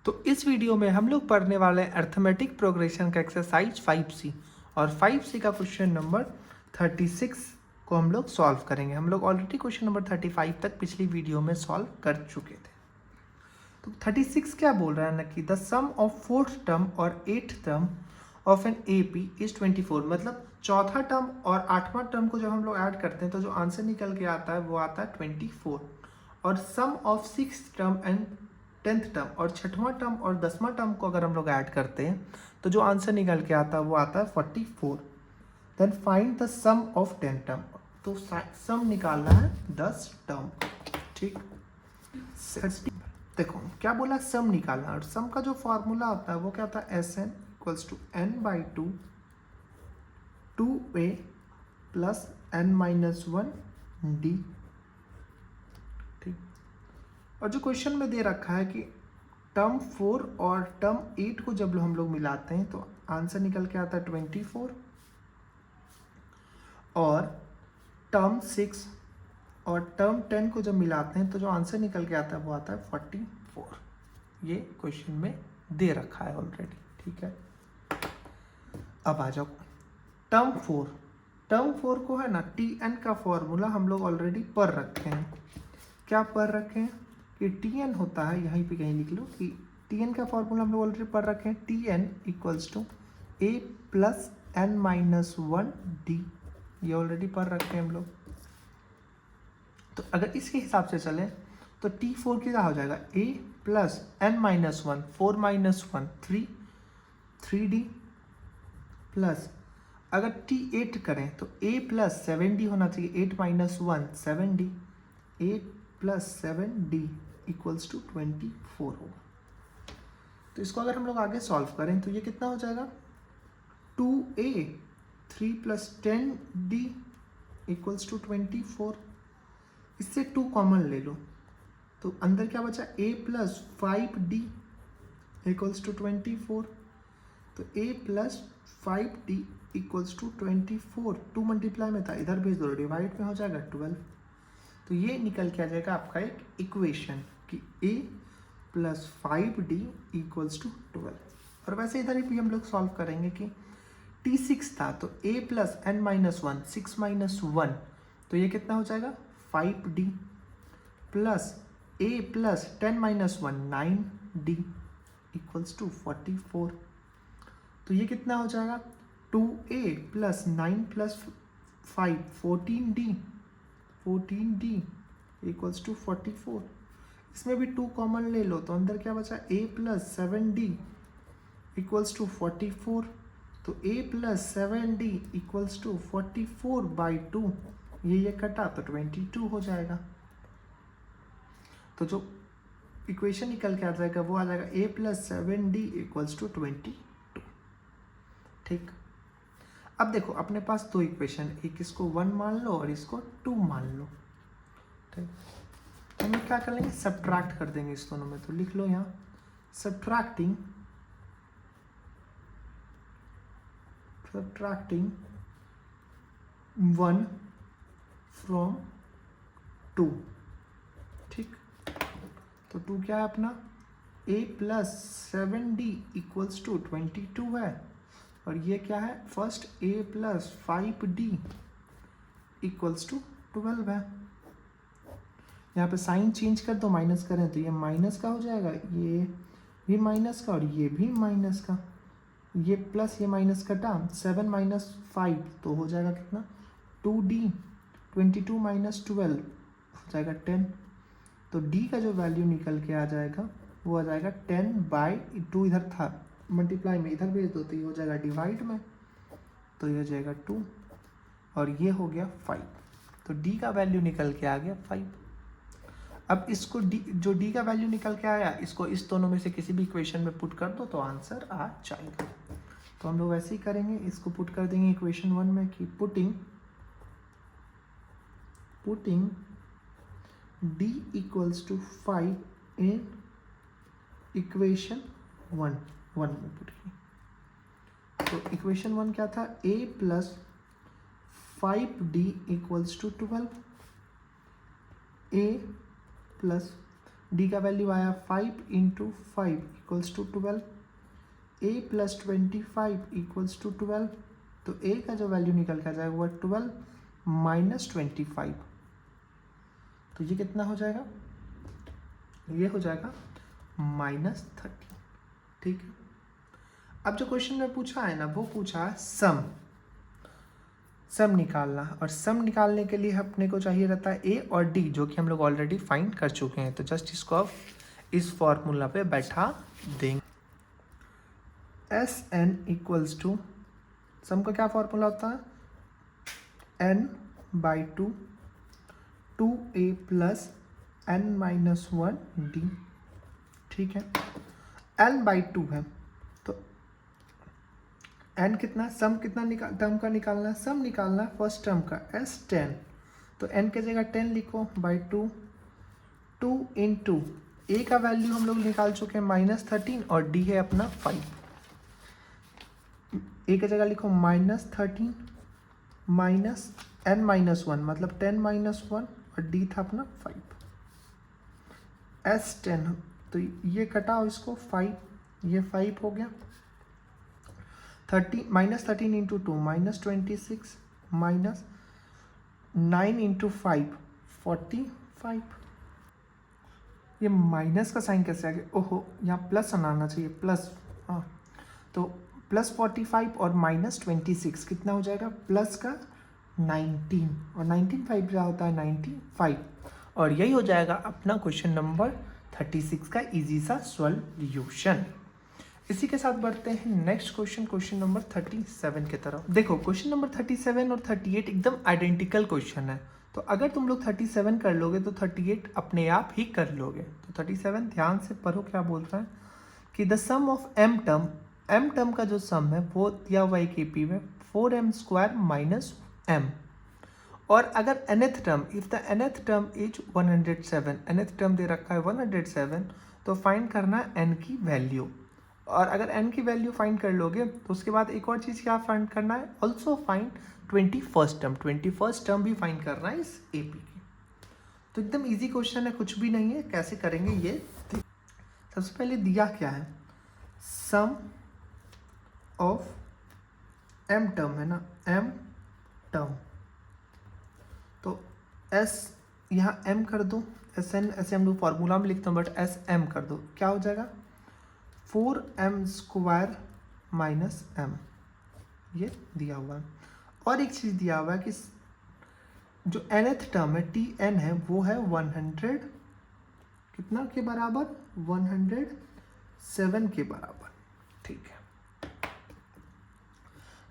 तो इस वीडियो में हम लोग पढ़ने वाले हैं अर्थमेटिक प्रोग्रेशन का एक्सरसाइज 5C और 5C का क्वेश्चन नंबर 36 को हम लोग सॉल्व करेंगे। हम लोग ऑलरेडी क्वेश्चन नंबर 35 तक पिछली वीडियो में सॉल्व कर चुके थे। तो 36 क्या बोल रहा है ना कि the sum of fourth term और eighth term of N AP is 24। मतलब चौथा टर्म और आठवां टर्म को जब हम लोग ऐड करते हैं तो जो आंसर निकल के आता है वो आता है 24। और sum of six term and 10th term और छठवां टर्म और 10वां टर्म को अगर हम लोग ऐड करते हैं तो जो आंसर निकल के आता है वो आता है 44। Then find the sum of 10 term. तो सम निकालना है 10 टर्म। ठीक, देखो क्या बोला, सम निकालना। और सम का जो फॉर्मूला होता है वो क्या होता है, SN equals to n/2 2a plus n-1d। ठीक, और जो क्वेश्चन में दे रखा है कि टर्म 4 और टर्म 8 को जब हम लोग मिलाते हैं तो आंसर निकल के आता है 24। और टर्म 6 और टर्म 10 को जब मिलाते हैं तो जो आंसर निकल के आता है वो आता है 44। ये क्वेश्चन में दे रखा है ऑलरेडी। ठीक है, अब आ जाओ टर्म 4। टर्म 4 को है ना TN का फॉर्मूला हम लोग ऑलरेडी पढ़ रखे हैं। क्या पढ़ रखे हैं कि TN होता है, यहीं पे कहीं लिख लो कि TN का फॉर्मूला हम लोग ऑलरेडी पढ़ रखे हैं। TN equals to A plus n-1d। ये ऑलरेडी पढ़ रखे हैं हम लोग। तो अगर इसके हिसाब से चलें तो T4 क्या हो जाएगा, A plus n-1 4 - 1 3d plus अगर T8 करें तो A प्लस 7d होना चाहिए, 8 - 1 7d, 8 plus 7d equals to 24 होगा। तो इसको अगर हम लोग आगे सॉल्व करें तो ये कितना हो जाएगा, 2a 3 plus 10d equals to 24। इससे 2 कॉमन ले लो तो अंदर क्या बचा, a plus 5d equals to 24। तो a plus 5d equals to 24। 2 multiply में था, इधर भेज दो, डिवाइड में हो जाएगा 12। तो ये निकल के आ जाएगा आपका एक इक्वेशन कि a plus 5d equals to 12। और वैसे इधर भी हम लोग सॉल्व करेंगे कि T6 था तो a प्लस n-1 6 - 1 तो ये कितना हो जाएगा 5d plus a plus 10 - 1 9d equals to 44। तो ये कितना हो जाएगा, 2a plus 9 plus 5 14d equals to 44। इसमें भी 2 कॉमन ले लो तो अंदर क्या बचा, a plus 7d equals to 44। तो a plus 7d equals to 44/2। ये कटा तो 22 हो जाएगा। तो जो इक्वेशन निकल के आ जाएगा वो आ जाएगा a plus 7d equals to 22। ठीक, अब देखो अपने पास 2 इक्वेशन, एक इसको 1 मान लो और इसको 2 मान लो। ठीक, हम लोग क्या कर लेंगे, सब्ट्रैक्ट कर देंगे इस दोनों में। तो लिख लो यहाँ सब्ट्रैक्टिंग 1 फ्रॉम 2। ठीक, तो 2 क्या है अपना, a plus 7d equals to 22 है। और ये क्या है, first a plus 5d equals to 12 है। यहाँ पे साइन चेंज कर दो, माइनस करें तो ये माइनस का हो जाएगा, ये भी माइनस का और ये भी माइनस का। ये प्लस ये माइनस कटा, 7 - 5 तो हो जाएगा कितना 2d। 22 - 12 हो जाएगा 10। तो d का जो वैल्यू निकल के आ जाएगा वो आ जाएगा 10/2। इधर था मल्टीप्लाई में, इधर भेज दो तो ये हो जाएगा डिवाइड में, तो ये हो जाएगा 2 और ये हो गया 5। तो d का वैल्यू निकल के आ गया 5। अब इसको जो d का वैल्यू निकल के आया इसको इस दोनों में से किसी भी इक्वेशन में पुट कर दो तो आंसर आ जाएगा। तो हम लोग वैसे ही करेंगे, इसको पुट कर देंगे इक्वेशन 1 में कि putting d equals to 5 in equation 1 में पुट किया। तो इक्वेशन 1 क्या था, a plus 5d equals to 12। a plus d का वैल्यू आया 5 into 5 equals to 12, a plus 25 equals to 12, तो ए का जो वैल्यू निकल के आ जाएगा वो 12 माइनस 25, तो ये कितना हो जाएगा, ये हो जाएगा -13। ठीक है, अब जो क्वेश्चन में पूछा है ना वो पूछा है सम निकालना, और सम निकालने के लिए अपने को चाहिए रहता है ए और डी, जो कि हम लोग ऑलरेडी फाइंड कर चुके हैं। तो जस्ट इसको अब इस फॉर्मूला पे बैठा देंगे। S n equals to, sum का क्या फॉर्मूला होता है, n by two, 2a plus n minus 1d। ठीक है, n बाई 2 है, तो n कितना, सम कितना टर्म का निकालना है, सम निकालना है फर्स्ट टर्म का s10, तो n की जगह 10 लिखो बाई 2, 2 इंटू a का वैल्यू हम लोग निकाल चुके हैं -13 और d है अपना 5, a की जगह लिखो -13 माइनस n माइनस 1 मतलब 10 माइनस 1 और d था अपना 5, s10, तो ये कटाओ इसको 5, ये 5 हो गया, 30 -13 इंटू 2 -26 माइनस 9 इंटू 5 45, ये माइनस का साइन कैसे आ गया, ओहो यहाँ प्लस आना चाहिए, प्लस, हाँ, तो प्लस 45 और -26 कितना हो जाएगा, प्लस का 19, और 19 5 क्या होता है 95, और यही हो जाएगा अपना क्वेश्चन नंबर 36 का इजी सा सॉल्यूशन। इसी के साथ बढ़ते हैं नेक्स्ट क्वेश्चन, क्वेश्चन नंबर 37 की तरफ। देखो क्वेश्चन नंबर 37 और 38 एकदम आइडेंटिकल क्वेश्चन है, तो अगर तुम लोग 37 कर लोगे तो 38 अपने आप ही कर लोगे। तो 37 ध्यान से पढ़ो क्या बोल रहा है कि the sum of m term का जो सम है वो दिया हुआ है केपी में 4m² माइनस m, और अगर nth term, if the nth term is 107, nth term दे रखा है 107, तो फाइंड करना है n की वैल्यू, और अगर n की वैल्यू फाइंड कर लोगे तो उसके बाद एक और चीज़ क्या फाइंड करना है, ऑल्सो फाइंड 21st टर्म भी फाइंड करना है इस AP की। तो एकदम इजी क्वेश्चन है, कुछ भी नहीं है, कैसे करेंगे ये। सबसे पहले दिया क्या है, सम ऑफ m टर्म है ना, m टर्म, तो s यहाँ m कर दो, sn ऐसे हम लोग फॉर्मूला में लिखते हैं बट sm कर दो, क्या हो जाएगा 4m² माइनस m, ये दिया हुआ है। और एक चीज़ दिया हुआ है कि जो nth टर्म है tn है वो है 100 कितना के बराबर, 107 के बराबर। ठीक है,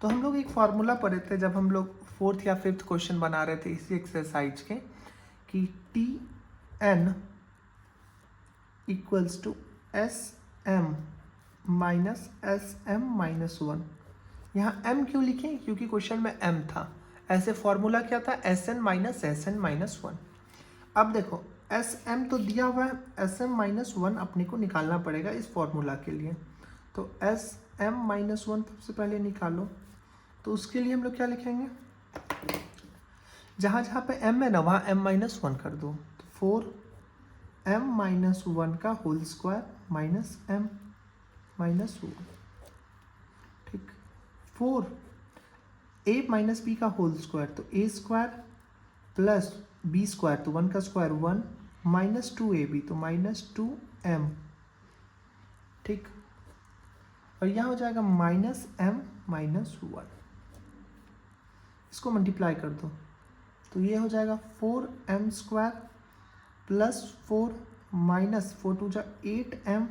तो हम लोग एक फॉर्मूला पढ़े थे जब हम लोग 4th या 5th क्वेश्चन बना रहे थे इसी एक्सरसाइज के, कि tn equals to sm minus sm minus 1। यहाँ m क्यों लिखें, क्योंकि क्वेश्चन में m था, ऐसे फॉर्मूला क्या था sn माइनस sn माइनस 1। अब देखो sm तो दिया हुआ है, sm माइनस 1 अपने को निकालना पड़ेगा इस फॉर्मूला के लिए, तो sm माइनस 1 सबसे पहले निकालो, तो उसके लिए हम लोग क्या लिखेंगे, जहाँ जहाँ पे m है ना वहाँ m माइनस 1 कर दो, तो 4m माइनस 1 का whole square minus m minus 1। ठीक, 4 a माइनस b का होल स्क्वायर, तो a square plus b square, तो 1 का स्क्वायर 1 माइनस 2ab, तो माइनस 2m। ठीक, और यहाँ हो जाएगा माइनस m माइनस 1, इसको मल्टीप्लाई कर दो, तो ये हो जाएगा 4m² प्लस 4 माइनस 4 टू जा 8m,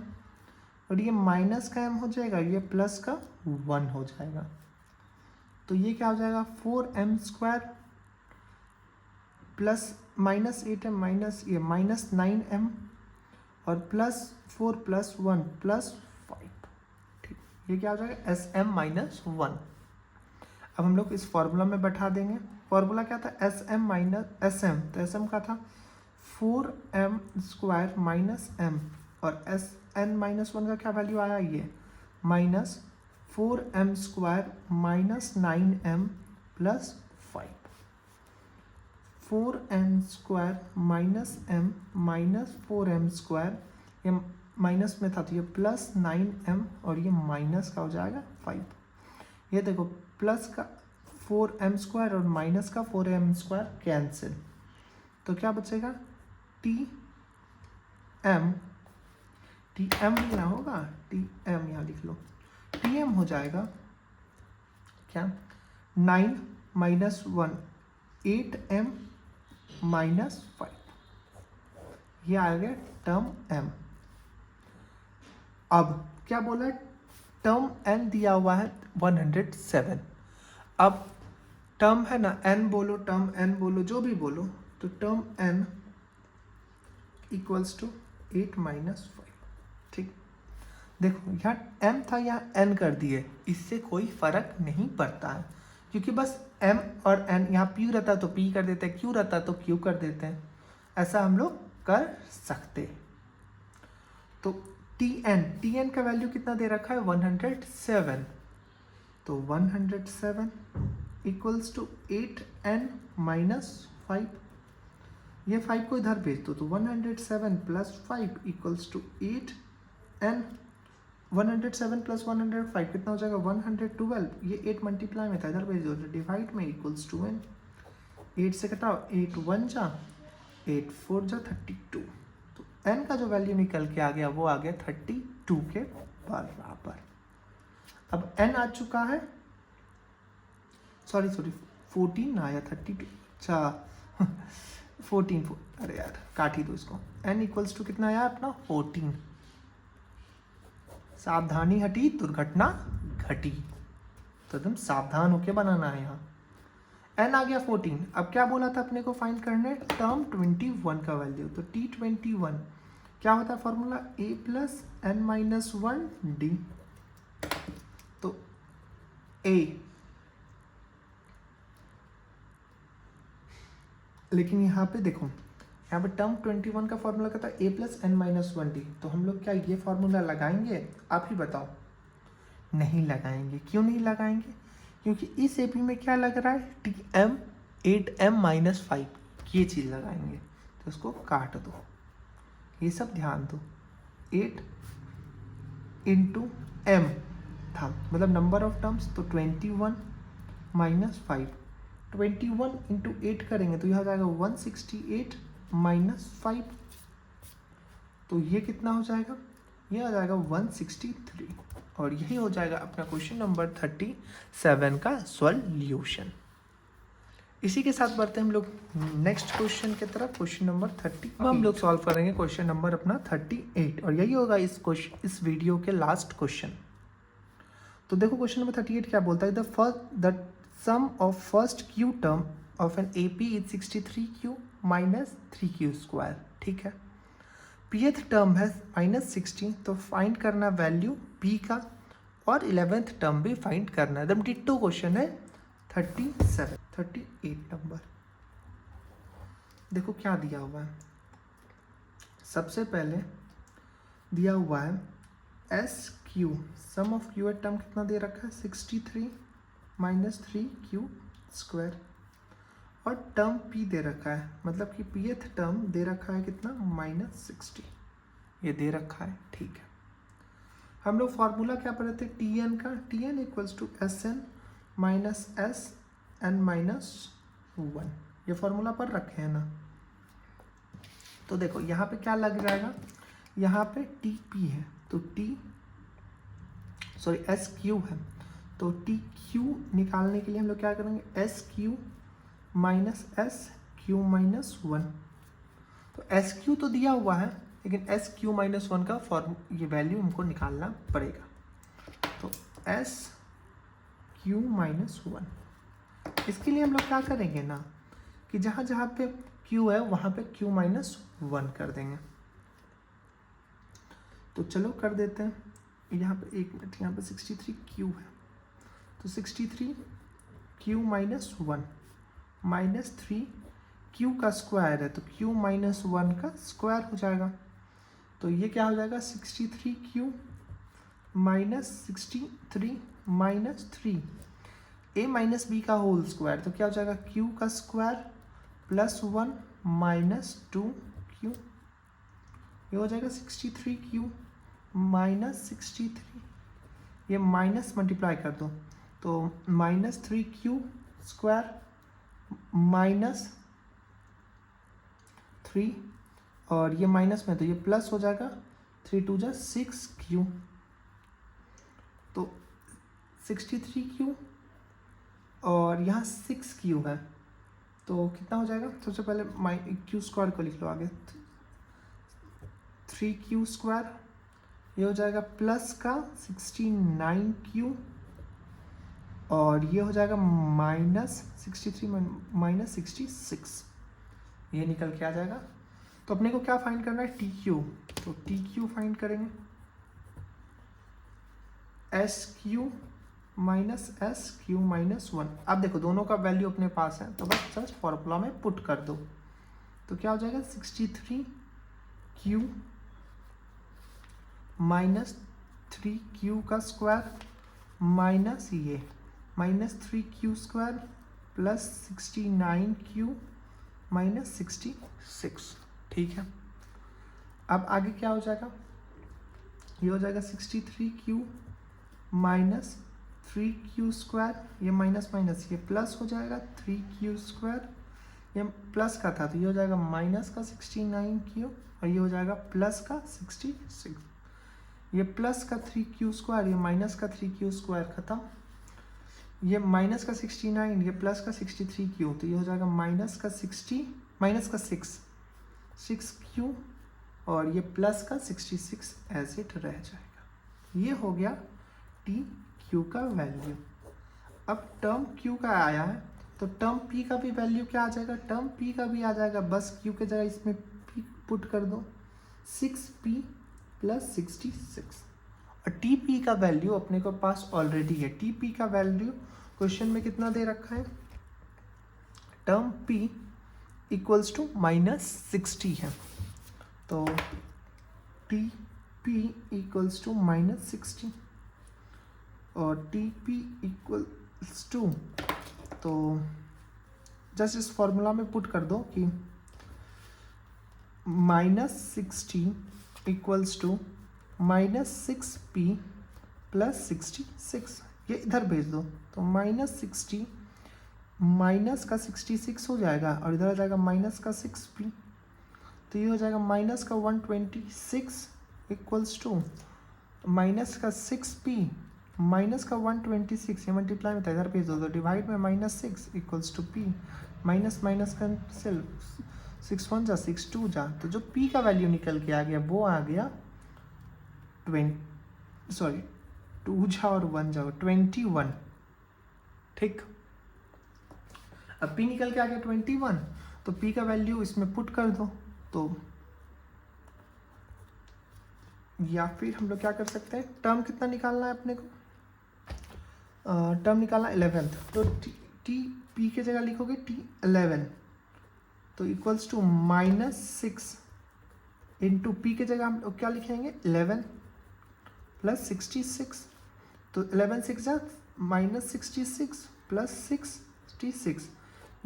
और ये माइनस का m हो जाएगा, ये प्लस का 1 हो जाएगा, तो ये क्या हो जाएगा 4m² plus minus 8m minus ये माइनस 9m, और प्लस 4 प्लस 1 प्लस 5। ठीक, ये क्या हो जाएगा sm माइनस 1। अब हम लोग इस फॉर्मूला में बैठा देंगे, फॉर्मूला क्या था sm माइनस sm, तो sm का था 4m² माइनस m, और sn माइनस 1 का क्या वैल्यू आया, ये minus 4m² minus 9m plus 5। 4m² minus m minus 4m², ये माइनस में था तो ये प्लस 9m और ये माइनस का हो जाएगा 5। ये देखो प्लस का 4m² और माइनस का 4m² कैंसिल, तो क्या बचेगा tm लिखना होगा, tm यहाँ लिख लो, tm हो जाएगा क्या 9 माइनस 1 8m माइनस 5, ये आ गया टर्म m। अब क्या बोला है, टर्म n दिया हुआ है 107। अब टर्म है ना n बोलो, टर्म n बोलो, जो भी बोलो, तो term n equals to 8 minus 5। ठीक, देखो यहाँ m था, यहाँ n कर दिए, इससे कोई फर्क नहीं पड़ता है, क्योंकि बस m और n, यहाँ p रहता तो p कर देते हैं, q रहता तो q कर देते हैं, ऐसा हम लोग कर सकते। तो tn का वैल्यू कितना दे रखा है 107, तो 107 इक्वल्स टू 8n माइनस 5, ये 5 को इधर भेज दो, तो 107 plus 5 equals to 8n, 107 plus 105 कितना हो जाएगा 112, ये 8 मल्टीप्लाई में था, इधर भेज दो, तो डिवाइड में इक्वल्स टू n, 8 से घटाओ, 8 1 जा 8 4 जा 32, तो n का जो वैल्यू निकल के आ गया वो आ गया 32 के बराबर। अब n आ चुका है, सॉरी 14 आया 32, अच्छा 14, अरे यार काट ही दो इसको, n इक्वल्स टू कितना आया अपना 14, सावधानी हटी दुर्घटना घटी, तो एकदम सावधान होके बनाना है यहाँ। n आ गया 14, अब क्या बोला था अपने को फाइंड करने, टर्म 21 का वैल्यू, तो t21 क्या होता है formula, a plus n minus 1 d, तो a, लेकिन यहाँ पे देखो, यहाँ पे टर्म 21 का फॉर्मूला कहता है a plus n minus 1 d, तो हम लोग क्या ये फॉर्मूला लगाएंगे, आप ही बताओ। नहीं लगाएंगे, क्यों नहीं लगाएंगे, क्योंकि इस एपी में क्या लग रहा है tm 8m माइनस 5, ये चीज़ लगाएंगे, तो उसको काट दो, ये सब ध्यान दो, 8 इंटू m था, मतलब नंबर ऑफ टर्म्स, तो 21 माइनस 5, 21 इंटू 8 करेंगे तो यह हो जाएगा 168 माइनस 5, तो ये कितना हो जाएगा, ये आ जाएगा 163, और यही हो जाएगा अपना क्वेश्चन नंबर 37 का सॉल्यूशन। इसी के साथ बढ़ते हैं हम लोग नेक्स्ट क्वेश्चन की तरफ, क्वेश्चन नंबर 30। अब हम लोग सॉल्व करेंगे क्वेश्चन नंबर अपना 38, और यही होगा इस वीडियो के लास्ट क्वेश्चन। तो देखो क्वेश्चन नंबर 38 क्या बोलता है, the sum of first q term of N AP is 63q minus 3q square. ठीक है, pth टर्म है माइनस 16, तो फाइंड करना वैल्यू p का, और 11th टर्म भी फाइंड करना है। एकदम डिट्टो क्वेश्चन है 38 नंबर। देखो क्या दिया हुआ है, सबसे पहले दिया हुआ है S q, sum of q term कितना दे रखा है 63 माइनस 3q स्क्वायर, और टर्म p दे रखा है, मतलब कि pth टर्म दे रखा है कितना माइनस 60, ये दे रखा है। ठीक है, हम लोग फॉर्मूला क्या पढ़े थे tn का, tn equals to sn minus sn minus 1, ये फॉर्मूला पढ़ रखे हैं ना। तो देखो यहाँ पे क्या लग जाएगा, यहाँ पे tp है, तो sq है, तो tq निकालने के लिए हम लोग क्या करेंगे, sq माइनस sq माइनस 1, तो sq तो दिया हुआ है, लेकिन sq माइनस 1 का ये वैल्यू हमको निकालना पड़ेगा, तो sq माइनस 1, इसके लिए हम लोग क्या करेंगे ना, कि जहाँ जहाँ पे q है वहाँ पे q माइनस 1 कर देंगे। तो चलो कर देते हैं, यहाँ पे एक मिनट, यहाँ पे 63q है, तो 63q माइनस 1 माइनस 3q का स्क्वायर है, तो q माइनस 1 का स्क्वायर हो जाएगा, तो ये क्या हो जाएगा 63q minus 63 minus 3 a minus b का होल स्क्वायर, तो क्या हो जाएगा q का स्क्वायर +1 माइनस 2q, ये हो जाएगा 63q माइनस 63, ये माइनस मल्टीप्लाई कर दो तो -3q स्क्वायर माइनस 3, और ये माइनस में तो ये प्लस हो जाएगा, 3 2 जा 6q, तो 63q और यहाँ 6q है, तो कितना हो जाएगा? सबसे पहले q स्क्वायर को लिख लो आगे, 3q स्क्वायर, ये हो जाएगा प्लस का 69q, और ये हो जाएगा -63 माइनस 66, ये निकल के आ जाएगा। तो अपने को क्या फाइंड करना है? TQ, तो TQ फाइंड करेंगे, SQ माइनस SQ माइनस 1। अब देखो दोनों का वैल्यू अपने पास है, तो बस जस्ट फॉर्मूला में पुट कर दो, तो क्या हो जाएगा? 63q माइनस 3q का स्क्वायर माइनस ये minus 3q square plus 69q minus 66, ठीक है। अब आगे क्या हो जाएगा? ये हो जाएगा 63q माइनस 3q स्क्वायर, ये माइनस माइनस ये प्लस हो जाएगा, 3q स्क्वायर, ये प्लस का था तो ये हो जाएगा माइनस का 69q, और ये हो जाएगा प्लस का 66, ये प्लस का 3q स्क्वायर, ये माइनस का 3q स्क्वायर खत्म, ये माइनस का 69, ये प्लस का 63q, तो ये हो जाएगा माइनस का 6q, और ये प्लस का 66 एज इट रह जाएगा। ये हो गया TQ का वैल्यू। अब टर्म Q का आया है, तो टर्म P का भी वैल्यू क्या आ जाएगा? टर्म P का भी आ जाएगा, बस Q के जगह इसमें P पुट कर दो, 6P प्लस 66, और TP का वैल्यू अपने को पास ऑलरेडी है। TP का वैल्यू क्वेश्चन में कितना दे रखा है? टर्म P इक्वल्स टू -60 है, तो TP इक्वल्स टू -60 और TP इक्वल्स टू, तो जस्ट इस फॉर्मूला में पुट कर दो कि -60 इक्वल्स टू -6P प्लस 66, ये इधर भेज दो, तो -60 माइनस का 66 हो जाएगा, और इधर आ जाएगा माइनस का 6P, तो ये हो जाएगा माइनस का 126 इक्वल्स टू माइनस का 6P माइनस का 126, ये मल्टीप्लाई में था, इधर भेज दो, तो डिवाइड में -6 equals to P, minus minus का सेल्फ 6 1 जा 6 2 जा, तो जो P का वैल्यू निकल के आ गया वो आ गया 2 जा और 1 जा 21, ठीक। अब P निकल के आ गया 21, तो P का वैल्यू इसमें पुट कर दो, तो या फिर हम लोग क्या कर सकते हैं, टर्म कितना निकालना है अपने को? टर्म निकालना 11th, तो P के जगह लिखोगे T11, तो इक्वल्स टू -6 इंटू P के जगह हम लोग क्या लिखेंगे? 11 प्लस 66, तो 11 6 जा -66 प्लस 66,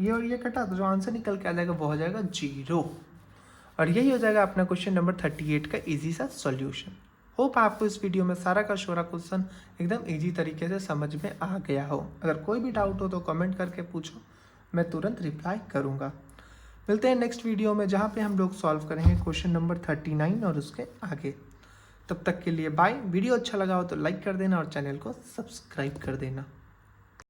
ये और ये कटा, तो जो आंसर निकल के आ जाएगा वो हो जाएगा 0, और यही हो जाएगा अपना क्वेश्चन नंबर 38 का इजी सा सॉल्यूशन। होप आपको इस वीडियो में सारा का सारा क्वेश्चन एकदम इजी तरीके से समझ में आ गया हो। अगर कोई भी डाउट हो तो कमेंट करके पूछो, मैं तुरंत रिप्लाई करूँगा। मिलते हैं नेक्स्ट वीडियो में, जहाँ पे हम लोग सॉल्व करेंगे क्वेश्चन नंबर 39 और उसके आगे। तब तक के लिए बाय। वीडियो अच्छा लगा हो तो लाइक कर देना और चैनल को सब्सक्राइब कर देना।